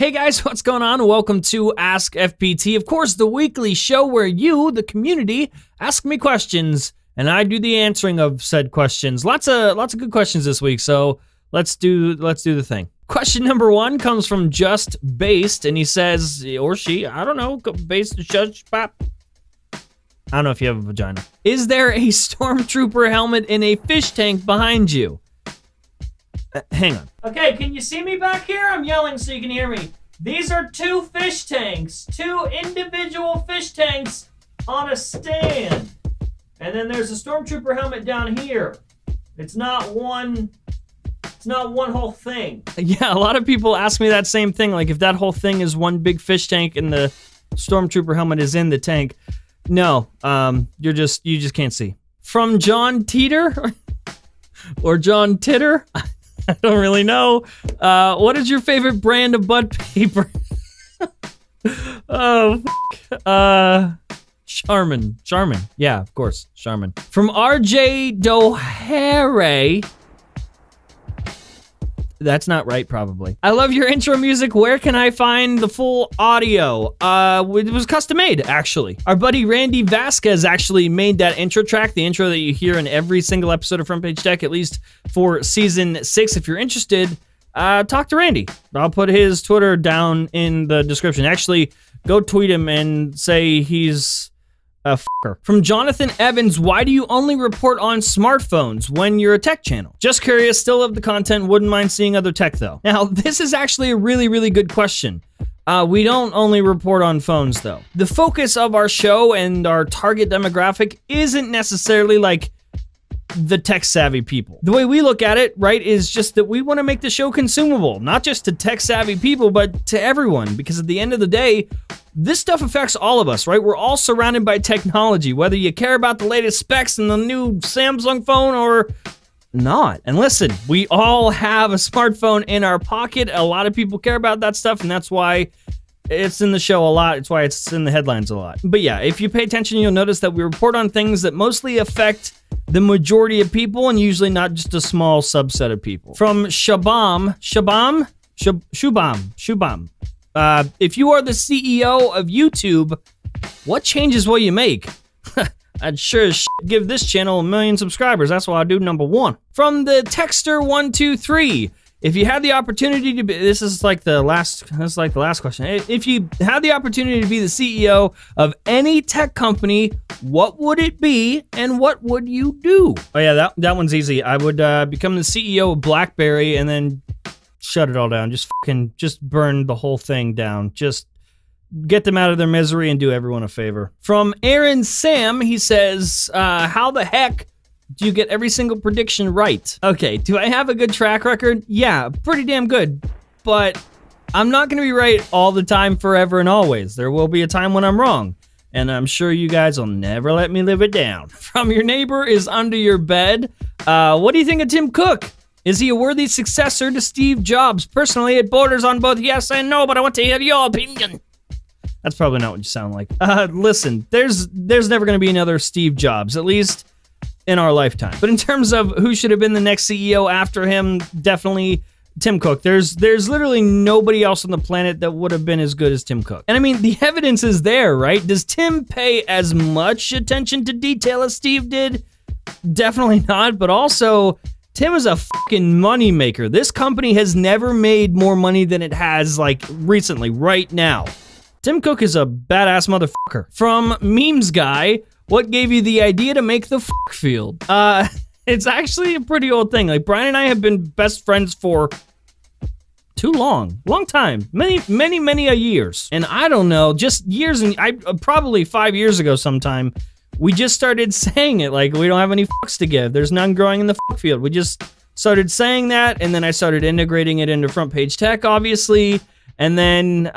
Hey guys, what's going on? Welcome to Ask FPT. Of course, the weekly show where you, the community, ask me questions and I do the answering of said questions. Lots of good questions this week, so let's do the thing. Question number 1 comes from Just Based, and he says, or she, I don't know, based judge pop. I don't know if you have a vagina. Is there a stormtrooper helmet in a fish tank behind you? Hang on. Okay, can you see me back here? I'm yelling so you can hear me. These are 2 fish tanks. 2 individual fish tanks on a stand. And then there's a stormtrooper helmet down here. It's not one whole thing. Yeah, a lot of people ask me that same thing, like if that whole thing is one big fish tank and the stormtrooper helmet is in the tank. No, you just can't see. From John Teeter or John Titter. I don't really know. What is your favorite brand of butt paper? Oh, Charmin. Yeah, of course, Charmin. From RJ Dohere. That's not right, probably. I love your intro music. Where can I find the full audio? It was custom made, actually. Our buddy Randy Vasquez actually made that intro track, the intro that you hear in every single episode of Front Page Tech, at least for Season 6. If you're interested, talk to Randy. I'll put his Twitter down in the description. Actually, go tweet him and say he's a fucker. From Jonathan Evans, why do you only report on smartphones when you're a tech channel? Just curious, still love the content, wouldn't mind seeing other tech though. Now, this is actually a really good question. We don't only report on phones though. The focus of our show and our target demographic isn't necessarily like the tech-savvy people. The way we look at it, right, is just that we want to make the show consumable, not just to tech-savvy people, but to everyone, because at the end of the day, this stuff affects all of us, right? We're all surrounded by technology, whether you care about the latest specs in the new Samsung phone or not. And listen, we all have a smartphone in our pocket. A lot of people care about that stuff, and that's why it's in the show a lot. It's why it's in the headlines a lot. But yeah, if you pay attention, you'll notice that we report on things that mostly affect the majority of people and usually not just a small subset of people. From Shubham. If you are the CEO of YouTube, what changes will you make? I'd sure as shit give this channel 1 million subscribers. That's what I do, number 1. From the Texter123. If you had the opportunity to be, this is like the last question. If you had the opportunity to be the CEO of any tech company, what would it be and what would you do? Oh yeah, that one's easy. I would become the CEO of BlackBerry and then shut it all down. Just burn the whole thing down. Just get them out of their misery and do everyone a favor. From Aaron Sam, he says, how the heck do you get every single prediction right? Okay, do I have a good track record? Yeah, pretty damn good. But I'm not gonna be right all the time, forever and always. There will be a time when I'm wrong. And I'm sure you guys will never let me live it down. From your neighbor is under your bed. What do you think of Tim Cook? Is he a worthy successor to Steve Jobs? Personally, it borders on both yes and no, but I want to hear your opinion. That's probably not what you sound like. Listen, there's never gonna be another Steve Jobs, at least in our lifetime. But in terms of who should have been the next CEO after him, definitely Tim Cook. There's literally nobody else on the planet that would have been as good as Tim Cook. And I mean, the evidence is there, right? Does Tim pay as much attention to detail as Steve did? Definitely not, but also, Tim is a fucking money maker. This company has never made more money than it has, like, recently, right now. Tim Cook is a badass motherfucker. From Memes Guy, what gave you the idea to make the fuck field? It's actually a pretty old thing. Like, Brian and I have been best friends for too long time, many a years. And I don't know, just years, and probably 5 years ago sometime, we just started saying it like we don't have any fucks to give. There's none growing in the fuck field. We just started saying that, and then I started integrating it into Front Page Tech, obviously. And then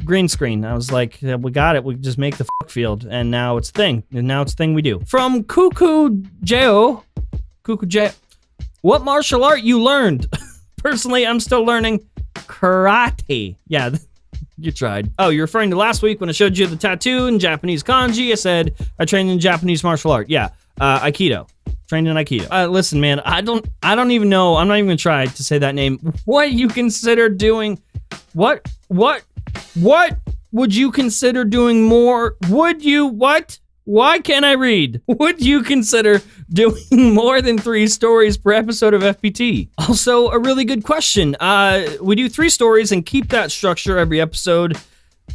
green screen. I was like, yeah, we got it. We just make the fuck field, and now it's a thing. And now it's a thing we do. From Cuckoo Jeo, what martial art you learned? Personally, I'm still learning karate. Yeah, you tried. Oh, you're referring to last week when I showed you the tattoo in Japanese kanji. I said I trained in Japanese martial art. Yeah, Aikido. Trained in Aikido. Listen, man, I don't even know. I'm not even gonna try to say that name. What you consider doing What would you consider doing more? What? Why can't I read? Would you consider doing more than 3 stories per episode of FPT? Also, a really good question. We do 3 stories and keep that structure every episode,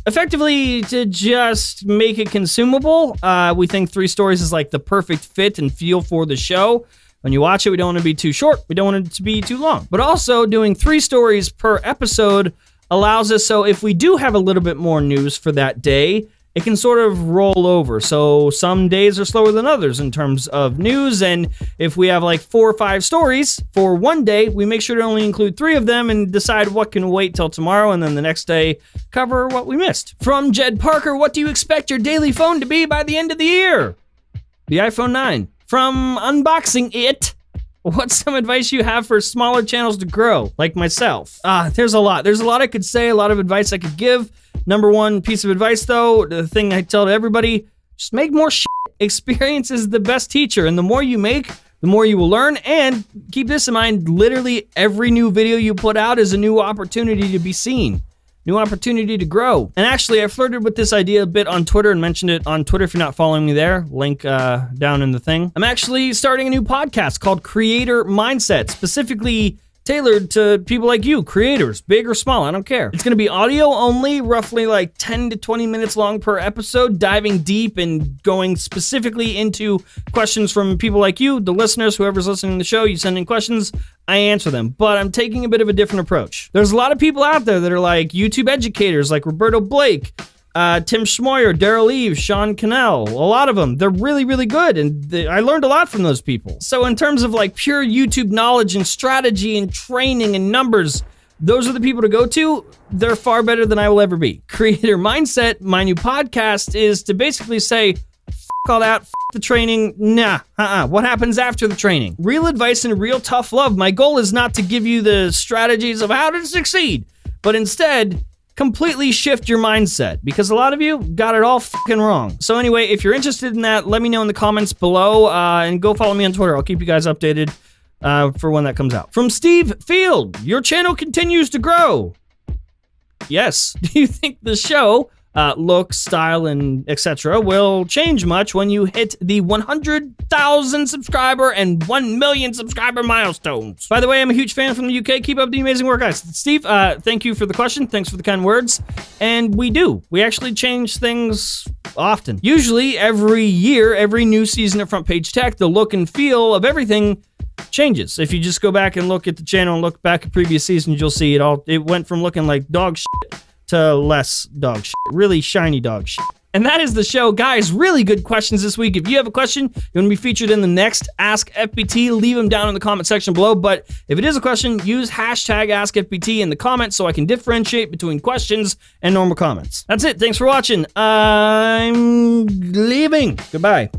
effectively to just make it consumable. We think 3 stories is like the perfect fit and feel for the show. When you watch it, we don't want it to be too short. We don't want it to be too long. But also, doing 3 stories per episode allows us, so if we do have a little bit more news for that day, it can sort of roll over. So some days are slower than others in terms of news, and if we have like 4 or 5 stories for one day, we make sure to only include 3 of them and decide what can wait till tomorrow, and then the next day cover what we missed. From Jed Parker, what do you expect your daily phone to be by the end of the year? The iPhone 9. From Unboxing It, what's some advice you have for smaller channels to grow, like myself? There's a lot. There's a lot I could say, a lot of advice I could give. Number 1 piece of advice, though, the thing I tell to everybody, just make more shit. Experience is the best teacher, and the more you make, the more you will learn. And keep this in mind, literally every new video you put out is a new opportunity to be seen, new opportunity to grow. And actually, I flirted with this idea a bit on Twitter and mentioned it on Twitter if you're not following me there. Link down in the thing. I'm actually starting a new podcast called Creator Mindset, specifically tailored to people like you, creators, big or small, I don't care. It's gonna be audio only, roughly like 10 to 20 minutes long per episode, diving deep and going specifically into questions from people like you, the listeners, whoever's listening to the show. You send in questions, I answer them, but I'm taking a bit of a different approach. There's a lot of people out there that are like YouTube educators, like Roberto Blake, Tim Schmoyer, Daryl Eve, Sean Cannell, a lot of them. They're really, really good, and I learned a lot from those people. So in terms of like pure YouTube knowledge and strategy and training and numbers, those are the people to go to. They're far better than I will ever be. Creator Mindset, my new podcast, is to basically say, f all that, f the training, nah, what happens after the training? Real advice and real tough love. My goal is not to give you the strategies of how to succeed, but instead, completely shift your mindset, because a lot of you got it all fucking wrong. So anyway, if you're interested in that, let me know in the comments below, and go follow me on Twitter. I'll keep you guys updated for when that comes out. From Steve Field, your channel continues to grow. Yes. Do you think the show, look, style, and etc. will change much when you hit the 100,000 subscriber and 1 million subscriber milestones? By the way, I'm a huge fan from the UK. Keep up the amazing work, guys. Steve, thank you for the question. Thanks for the kind words. And we actually change things often. Usually every year, every new season of Front Page Tech, the look and feel of everything changes. If you just go back and look at the channel and look back at previous seasons, you'll see it went from looking like dog shit to less dog shit, really shiny dog shit. And that is the show, guys. Really good questions this week. If you have a question, you want to be featured in the next Ask FPT, leave them down in the comment section below. But if it is a question, use hashtag AskFPT in the comments so I can differentiate between questions and normal comments. That's it. Thanks for watching. I'm leaving. Goodbye.